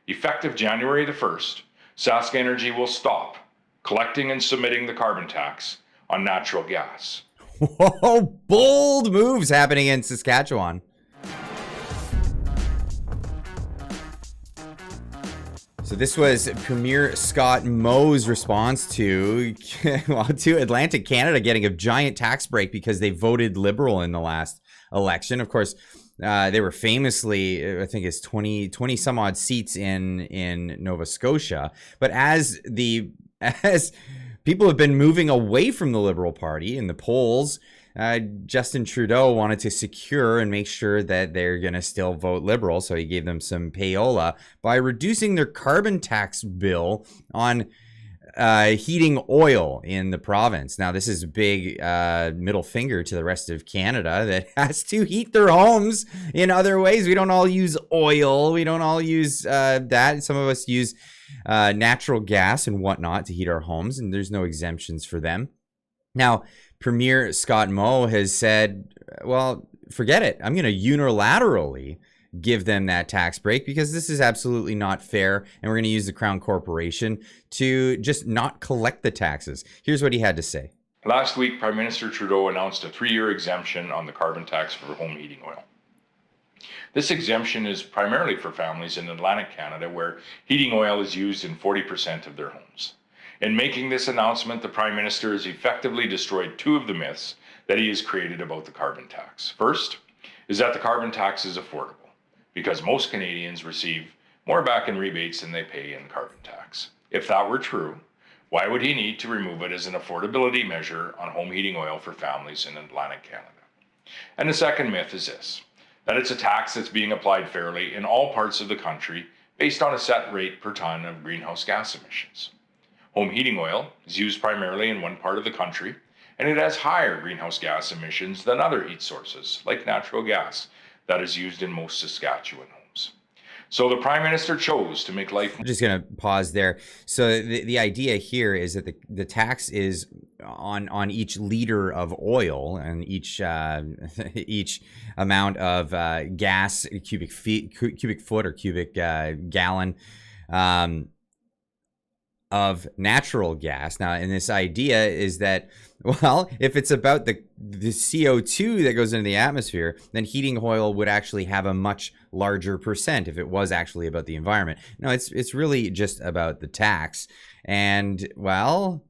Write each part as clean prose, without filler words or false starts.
Effective January the 1st, SaskEnergy will stop collecting and submitting the carbon tax on natural gas. Whoa, bold moves happening in Saskatchewan. So this was Premier Scott Moe's response to Atlantic Canada getting a giant tax break because they voted Liberal in the last election. Of course, they were famously, I think it's 20 some odd seats in Nova Scotia. But as people have been moving away from the Liberal Party in the polls, Justin Trudeau wanted to secure and make sure that they're going to still vote Liberal. So he gave them some payola by reducing their carbon tax bill on heating oil in the province. Now, this is a big middle finger to the rest of Canada that has to heat their homes in other ways. We don't all use oil. We don't all use that. Some of us use natural gas and whatnot to heat our homes, and there's no exemptions for them. Now, Premier Scott Moe has said, well, forget it. I'm going to unilaterally give them that tax break because this is absolutely not fair. And we're going to use the Crown Corporation to just not collect the taxes. Here's what he had to say. Last week, Prime Minister Trudeau announced a 3-year exemption on the carbon tax for home heating oil. This exemption is primarily for families in Atlantic Canada where heating oil is used in 40% of their homes. In making this announcement, the Prime Minister has effectively destroyed 2 of the myths that he has created about the carbon tax. First is that the carbon tax is affordable, because most Canadians receive more back in rebates than they pay in carbon tax. If that were true, why would he need to remove it as an affordability measure on home heating oil for families in Atlantic Canada? And the second myth is this, that it's a tax that's being applied fairly in all parts of the country based on a set rate per ton of greenhouse gas emissions. Home heating oil is used primarily in one part of the country, and it has higher greenhouse gas emissions than other heat sources, like natural gas, that is used in most Saskatchewan homes. So the Prime Minister chose to make life... I'm just going to pause there. So the idea here is that the tax is on each liter of oil and each amount of gas, cubic foot or cubic gallon of natural gas. Now, and this idea is that, well, if it's about the CO2 that goes into the atmosphere, then heating oil would actually have a much larger percent if it was actually about the environment. No, it's really just about the tax. And, well,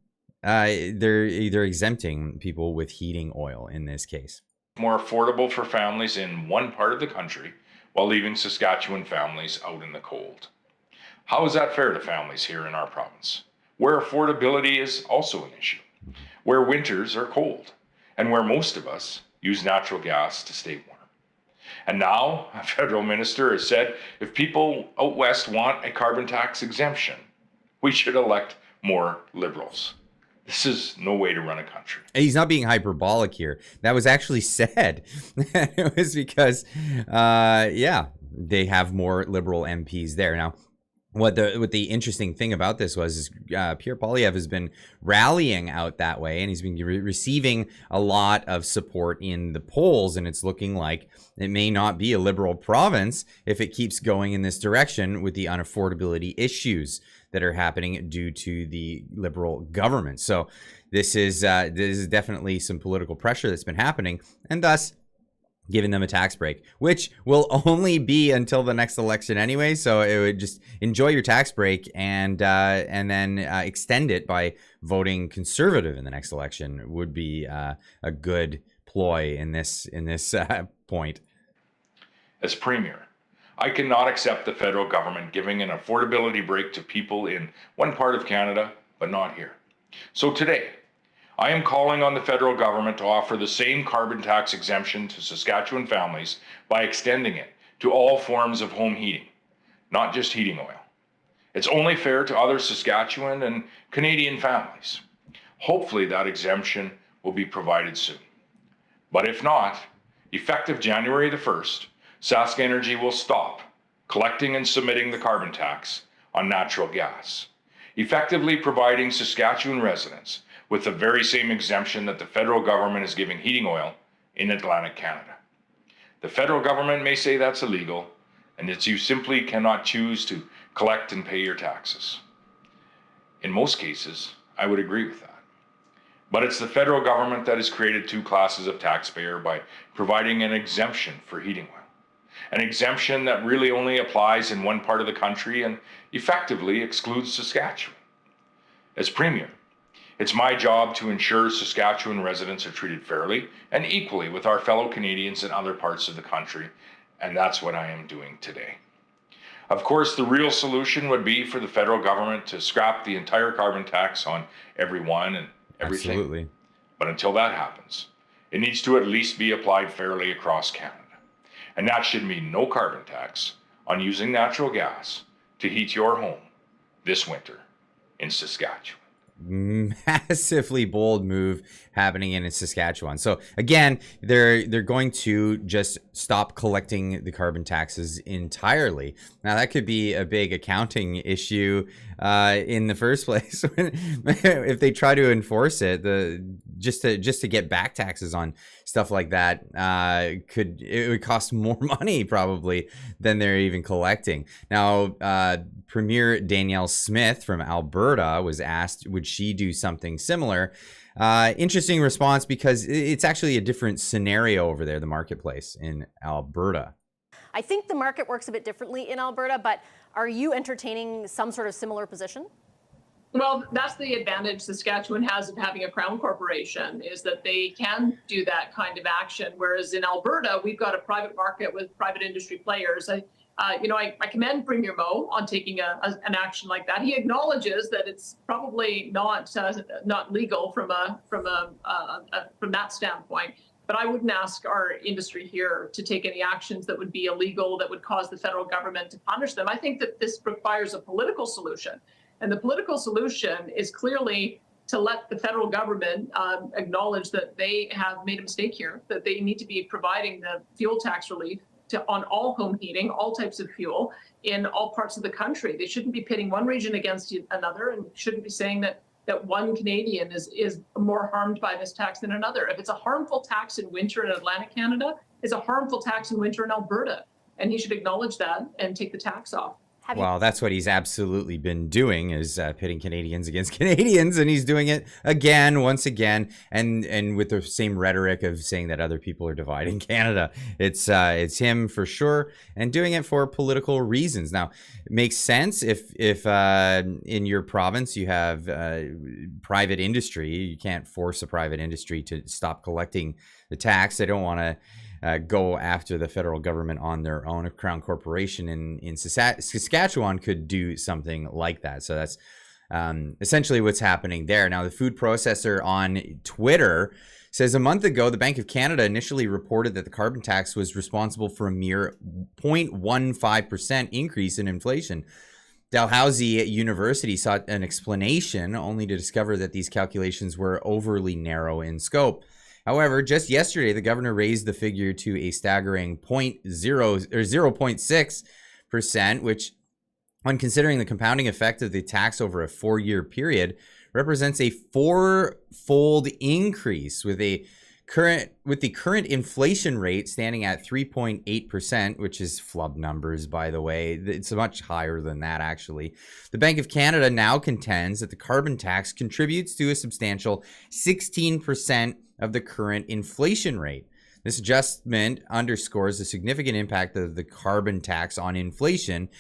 they're exempting people with heating oil in this case. More affordable for families in one part of the country while leaving Saskatchewan families out in the cold. How is that fair to families here in our province, where affordability is also an issue, where winters are cold, and where most of us use natural gas to stay warm? And now, a federal minister has said if people out west want a carbon tax exemption, we should elect more Liberals. This is no way to run a country. He's not being hyperbolic here. That was actually said. It was because, they have more Liberal MPs there. Now, what the interesting thing about this is Pierre Poilievre has been rallying out that way, and he's been receiving a lot of support in the polls, and it's looking like it may not be a Liberal province if it keeps going in this direction with the unaffordability issues that are happening due to the Liberal government. So this is definitely some political pressure that's been happening, and thus giving them a tax break, which will only be until the next election anyway. So it would just enjoy your tax break and then extend it by voting Conservative in the next election would be a good ploy in this point. As Premier, I cannot accept the federal government giving an affordability break to people in one part of Canada, but not here. So today, I am calling on the federal government to offer the same carbon tax exemption to Saskatchewan families by extending it to all forms of home heating, not just heating oil. It's only fair to other Saskatchewan and Canadian families. Hopefully that exemption will be provided soon. But if not, effective January the 1st, SaskEnergy will stop collecting and submitting the carbon tax on natural gas, effectively providing Saskatchewan residents with the very same exemption that the federal government is giving heating oil in Atlantic Canada. The federal government may say that's illegal and that you simply cannot choose to collect and pay your taxes. In most cases, I would agree with that. But it's the federal government that has created two classes of taxpayer by providing an exemption for heating oil. An exemption that really only applies in one part of the country and effectively excludes Saskatchewan. As Premier, it's my job to ensure Saskatchewan residents are treated fairly and equally with our fellow Canadians in other parts of the country, and that's what I am doing today. Of course, the real solution would be for the federal government to scrap the entire carbon tax on everyone and everything. Absolutely. But until that happens, it needs to at least be applied fairly across Canada. And that should mean no carbon tax on using natural gas to heat your home this winter in Saskatchewan. Massively bold move happening in Saskatchewan. So again, they're going to just stop collecting the carbon taxes entirely. Now that could be a big accounting issue in the first place if they try to enforce it. Just to get back taxes on stuff like that it would cost more money probably than they're even collecting. Now, Premier Danielle Smith from Alberta was asked, would she do something similar? Interesting response, because it's actually a different scenario over there, the marketplace in Alberta. I think the market works a bit differently in Alberta, but are you entertaining some sort of similar position? Well, that's the advantage Saskatchewan has of having a Crown corporation, is that they can do that kind of action. Whereas in Alberta, we've got a private market with private industry players. I commend Premier Moe on taking an action like that. He acknowledges that it's probably not legal from that standpoint. But I wouldn't ask our industry here to take any actions that would be illegal, that would cause the federal government to punish them. I think that this requires a political solution. And the political solution is clearly to let the federal government acknowledge that they have made a mistake here, that they need to be providing the fuel tax relief on all home heating, all types of fuel in all parts of the country. They shouldn't be pitting one region against another, and shouldn't be saying that one Canadian is more harmed by this tax than another. If it's a harmful tax in winter in Atlantic Canada, it's a harmful tax in winter in Alberta. And he should acknowledge that and take the tax off. Well, that's what he's absolutely been doing, is pitting Canadians against Canadians, and he's doing it again, once again, and with the same rhetoric of saying that other people are dividing Canada. It's him for sure, and doing it for political reasons. Now, it makes sense if in your province you have private industry. You can't force a private industry to stop collecting the tax. They don't want to go after the federal government on their own. A Crown corporation in Saskatchewan could do something like that. So that's essentially what's happening there. Now, the food processor on Twitter says a month ago, the Bank of Canada initially reported that the carbon tax was responsible for a mere 0.15% increase in inflation. Dalhousie University sought an explanation, only to discover that these calculations were overly narrow in scope. However, just yesterday, the governor raised the figure to a staggering 0.6%, which, when considering the compounding effect of the tax over a 4-year period, represents a 4-fold increase, with the current inflation rate standing at 3.8%, which is flub numbers, by the way. It's much higher than that, actually. The Bank of Canada now contends that the carbon tax contributes to a substantial 16% of the current inflation rate. This adjustment underscores the significant impact of the carbon tax on inflation,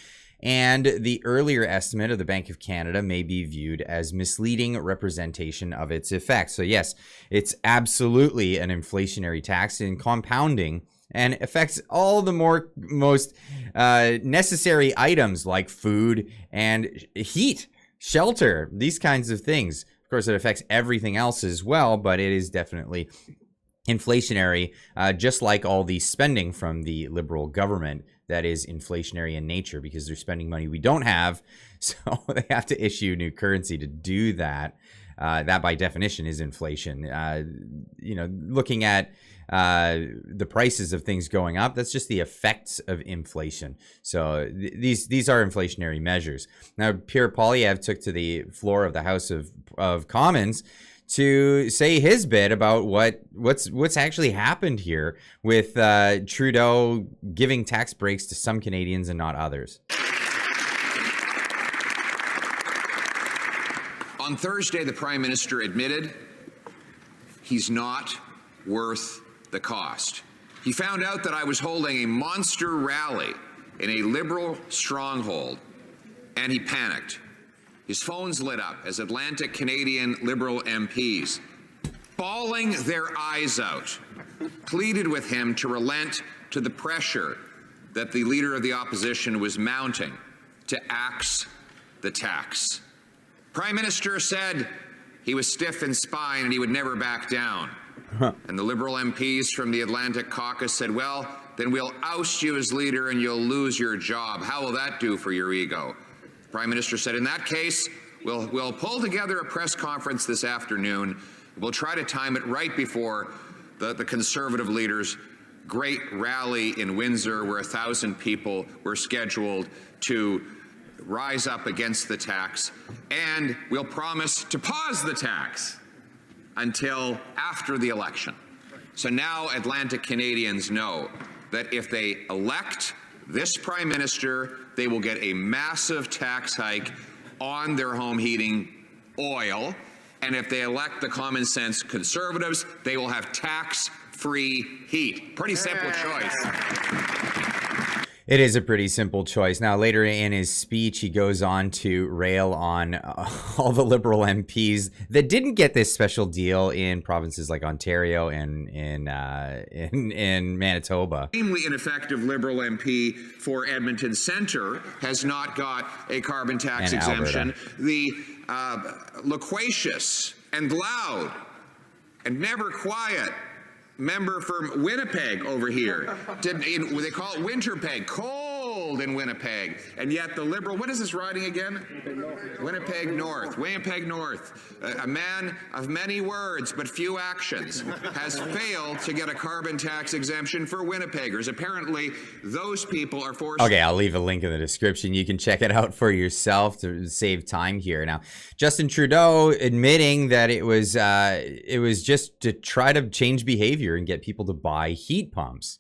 and the earlier estimate of the Bank of Canada may be viewed as misleading representation of its effects. So yes, it's absolutely an inflationary tax in compounding, and affects all the most necessary items like food and heat, shelter, these kinds of things. Of course, it affects everything else as well, but it is definitely inflationary, just like all the spending from the Liberal government that is inflationary in nature, because they're spending money we don't have, so they have to issue new currency to do that. That by definition is inflation. Looking at the prices of things going up, that's just the effects of inflation. So these are inflationary measures. Now, Pierre Poilievre took to the floor of the House of Commons to say his bit about what's actually happened here with Trudeau giving tax breaks to some Canadians and not others. On Thursday, the Prime Minister admitted he's not worth the cost. He found out that I was holding a monster rally in a Liberal stronghold, and he panicked. His phones lit up as Atlantic Canadian Liberal MPs, bawling their eyes out, pleaded with him to relent to the pressure that the Leader of the Opposition was mounting to axe the tax. Prime Minister said he was stiff in spine and he would never back down. And the Liberal MPs from the Atlantic Caucus said, well, then we'll oust you as leader and you'll lose your job. How will that do for your ego? The Prime Minister said, in that case, we'll pull together a press conference this afternoon. We'll try to time it right before the Conservative leaders' great rally in Windsor, where 1,000 people were scheduled to rise up against the tax, and we'll promise to pause the tax until after the election. So now Atlantic Canadians know that if they elect this Prime Minister, they will get a massive tax hike on their home heating oil, and if they elect the common sense Conservatives, they will have tax-free heat. Pretty simple choice. It is a pretty simple choice. Now, later in his speech, he goes on to rail on all the Liberal MPs that didn't get this special deal in provinces like Ontario and in Manitoba. Extremely ineffective Liberal MP for Edmonton Centre has not got a carbon tax And exemption. Alberta. The loquacious and loud and never quiet member from Winnipeg over here, they call it Winterpeg, cold in Winnipeg, and yet the Liberal, what is this riding again? Winnipeg North, a man of many words but few actions, has failed to get a carbon tax exemption for Winnipeggers. Apparently, those people are forced. Okay, I'll leave a link in the description. You can check it out for yourself to save time here. Now, Justin Trudeau admitting that it was just to try to change behavior and get people to buy heat pumps.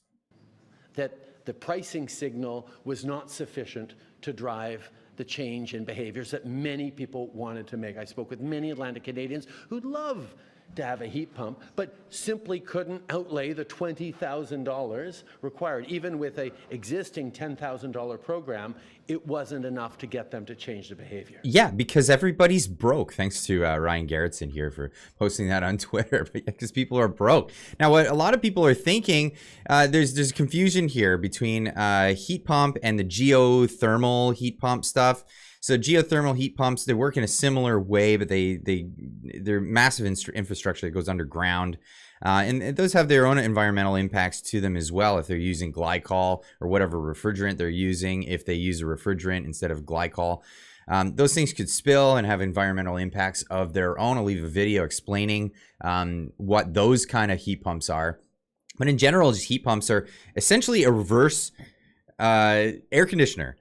That the pricing signal was not sufficient to drive the change in behaviors that many people wanted to make. I spoke with many Atlantic Canadians who'd love to have a heat pump, but simply couldn't outlay the $20,000 required. Even with an existing $10,000 program, it wasn't enough to get them to change the behavior. Yeah, because everybody's broke. Thanks to Ryan Garrettson here for posting that on Twitter. But yeah, because people are broke. Now, what a lot of people are thinking, there's confusion here between heat pump and the geothermal heat pump stuff. So geothermal heat pumps, they work in a similar way, but they're massive infrastructure that goes underground. And those have their own environmental impacts to them as well. If they're using glycol or whatever refrigerant they're using, if they use a refrigerant instead of glycol, those things could spill and have environmental impacts of their own. I'll leave a video explaining what those kind of heat pumps are. But in general, just heat pumps are essentially a reverse air conditioner.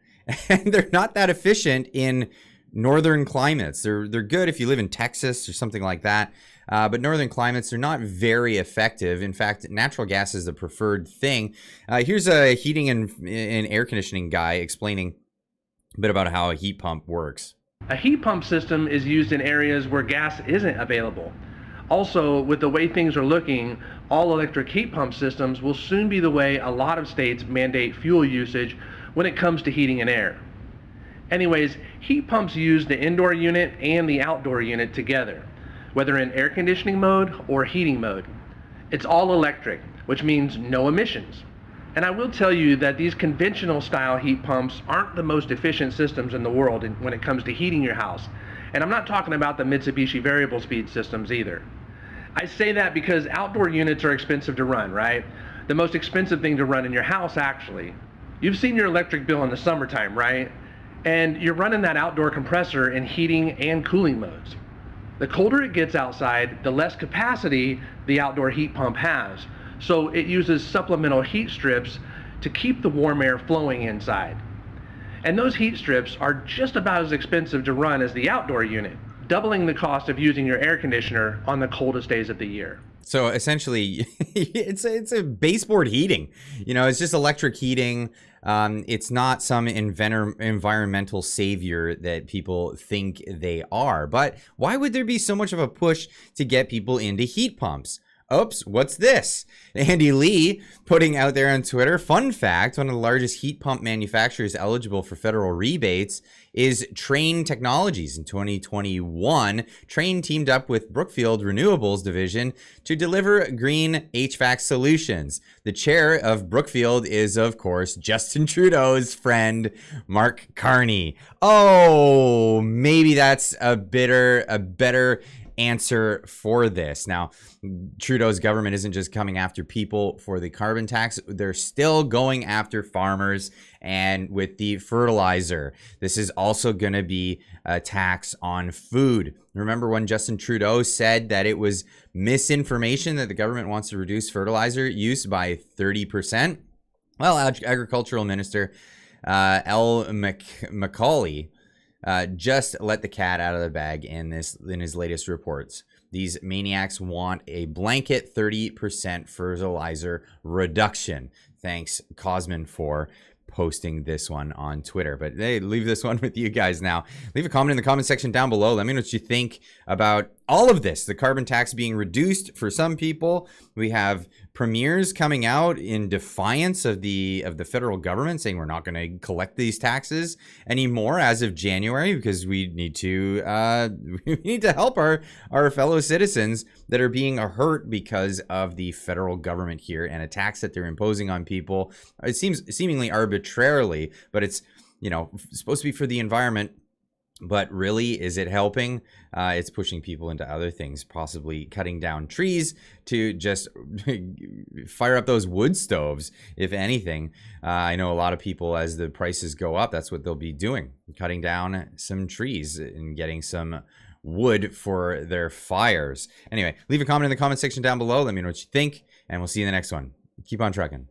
And they're not that efficient in northern climates. They're good if you live in Texas or something like that. But northern climates are not very effective. In fact, natural gas is the preferred thing. Here's a heating and air conditioning guy explaining a bit about how a heat pump works. A heat pump system is used in areas where gas isn't available. Also, with the way things are looking, all electric heat pump systems will soon be the way a lot of states mandate fuel usage when it comes to heating and air. Anyways, heat pumps use the indoor unit and the outdoor unit together, whether in air conditioning mode or heating mode. It's all electric, which means no emissions. And I will tell you that these conventional style heat pumps aren't the most efficient systems in the world when it comes to heating your house. And I'm not talking about the Mitsubishi variable speed systems either. I say that because outdoor units are expensive to run, right? The most expensive thing to run in your house, actually. You've seen your electric bill in the summertime, right? And you're running that outdoor compressor in heating and cooling modes. The colder it gets outside, the less capacity the outdoor heat pump has. So it uses supplemental heat strips to keep the warm air flowing inside. And those heat strips are just about as expensive to run as the outdoor unit, doubling the cost of using your air conditioner on the coldest days of the year. So essentially, it's a baseboard heating. It's just electric heating. It's not some environmental savior that people think they are. But why would there be so much of a push to get people into heat pumps? Oops, what's this? Andy Lee putting out there on Twitter, fun fact, one of the largest heat pump manufacturers eligible for federal rebates is Trane Technologies. In 2021, Trane teamed up with Brookfield Renewables Division to deliver green HVAC solutions. The chair of Brookfield is, of course, Justin Trudeau's friend, Mark Carney. Oh, maybe that's a better answer for this. Now, Trudeau's government isn't just coming after people for the carbon tax. They're still going after farmers. And with the fertilizer, this is also going to be a tax on food. Remember when Justin Trudeau said that it was misinformation that the government wants to reduce fertilizer use by 30%? Well, Agricultural Minister L. Macaulay just let the cat out of the bag in his latest reports. These maniacs want a blanket 30% fertilizer reduction. Thanks, Cosmin, for posting this one on Twitter. But hey, leave this one with you guys now. Leave a comment in the comment section down below. Let me know what you think about all of this. The carbon tax being reduced for some people. We have premiers coming out in defiance of the federal government saying we're not going to collect these taxes anymore as of January because we need to help our fellow citizens that are being hurt because of the federal government here and a tax that they're imposing on people. It seems seemingly arbitrarily, but it's supposed to be for the environment. But really, is it helping? It's pushing people into other things, possibly cutting down trees to just fire up those wood stoves, if anything. I know a lot of people, as the prices go up, that's what they'll be doing, cutting down some trees and getting some wood for their fires. Anyway, leave a comment in the comment section down below. Let me know what you think, and we'll see you in the next one. Keep on trucking.